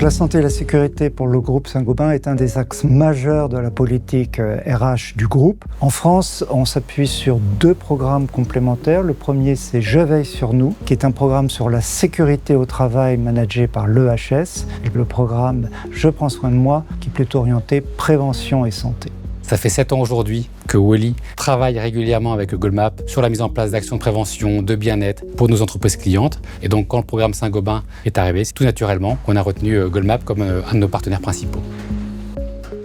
La santé et la sécurité pour le groupe Saint-Gobain est un des axes majeurs de la politique RH du groupe. En France, on s'appuie sur 2 programmes complémentaires. Le premier, c'est Je veille sur nous, qui est un programme sur la sécurité au travail managé par l'EHS. Et le programme Je prends soin de moi, qui est plutôt orienté prévention et santé. Ça fait 7 ans aujourd'hui que Wally travaille régulièrement avec Goldmap sur la mise en place d'actions de prévention, de bien-être pour nos entreprises clientes. Et donc, quand le programme Saint-Gobain est arrivé, c'est tout naturellement qu'on a retenu Goldmap comme un de nos partenaires principaux.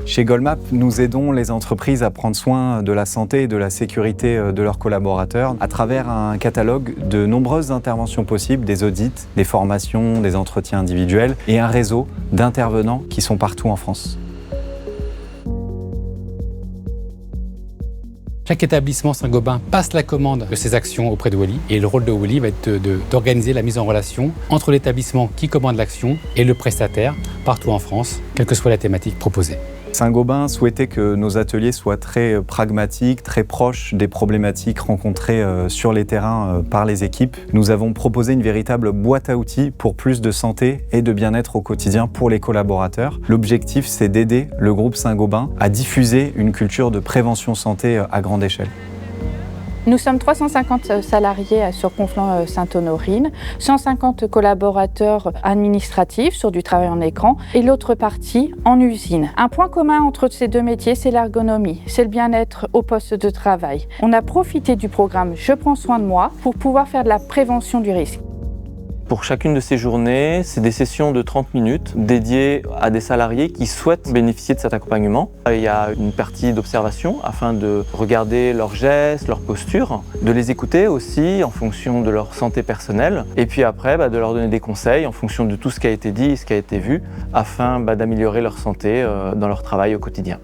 Chez Goldmap, nous aidons les entreprises à prendre soin de la santé et de la sécurité de leurs collaborateurs à travers un catalogue de nombreuses interventions possibles, des audits, des formations, des entretiens individuels et un réseau d'intervenants qui sont partout en France. Chaque établissement Saint-Gobain passe la commande de ses actions auprès de Wally et le rôle de Wally va être d'organiser la mise en relation entre l'établissement qui commande l'action et le prestataire partout en France, quelle que soit la thématique proposée. Saint-Gobain souhaitait que nos ateliers soient très pragmatiques, très proches des problématiques rencontrées sur les terrains par les équipes. Nous avons proposé une véritable boîte à outils pour plus de santé et de bien-être au quotidien pour les collaborateurs. L'objectif, c'est d'aider le groupe Saint-Gobain à diffuser une culture de prévention santé à grande échelle. Nous sommes 350 salariés sur Conflans-Sainte-Honorine, 150 collaborateurs administratifs sur du travail en écran et l'autre partie en usine. Un point commun entre ces 2 métiers, c'est l'ergonomie, c'est le bien-être au poste de travail. On a profité du programme Je prends soin de moi pour pouvoir faire de la prévention du risque. Pour chacune de ces journées, c'est des sessions de 30 minutes dédiées à des salariés qui souhaitent bénéficier de cet accompagnement. Il y a une partie d'observation afin de regarder leurs gestes, leurs postures, de les écouter aussi en fonction de leur santé personnelle et puis après de leur donner des conseils en fonction de tout ce qui a été dit et ce qui a été vu afin d'améliorer leur santé dans leur travail au quotidien.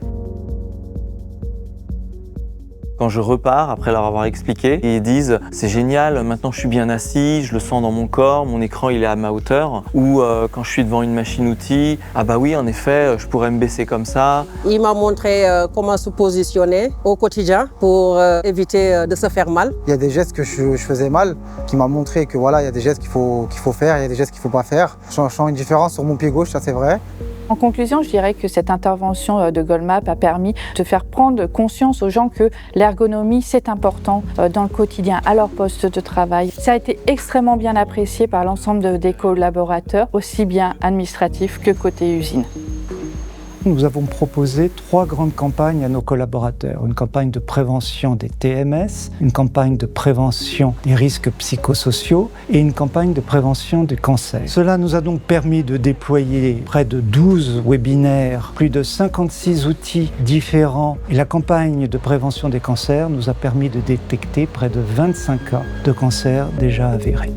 Quand je repars, après leur avoir expliqué, ils disent « c'est génial, maintenant je suis bien assis, je le sens dans mon corps, mon écran il est à ma hauteur » ou quand je suis devant une machine-outil, « ah bah oui, en effet, je pourrais me baisser comme ça ». Il m'a montré comment se positionner au quotidien pour éviter de se faire mal. Il y a des gestes que je faisais mal, qui m'a montré que voilà, il y a des gestes qu'il faut faire, il y a des gestes qu'il ne faut pas faire. Je sens une différence sur mon pied gauche, ça c'est vrai. En conclusion, je dirais que cette intervention de Goldmap a permis de faire prendre conscience aux gens que l'ergonomie, c'est important dans le quotidien, à leur poste de travail. Ça a été extrêmement bien apprécié par l'ensemble des collaborateurs, aussi bien administratifs que côté usine. Nous avons proposé 3 grandes campagnes à nos collaborateurs. Une campagne de prévention des TMS, une campagne de prévention des risques psychosociaux et une campagne de prévention du cancer. Cela nous a donc permis de déployer près de 12 webinaires, plus de 56 outils différents. Et la campagne de prévention des cancers nous a permis de détecter près de 25 cas de cancer déjà avérés.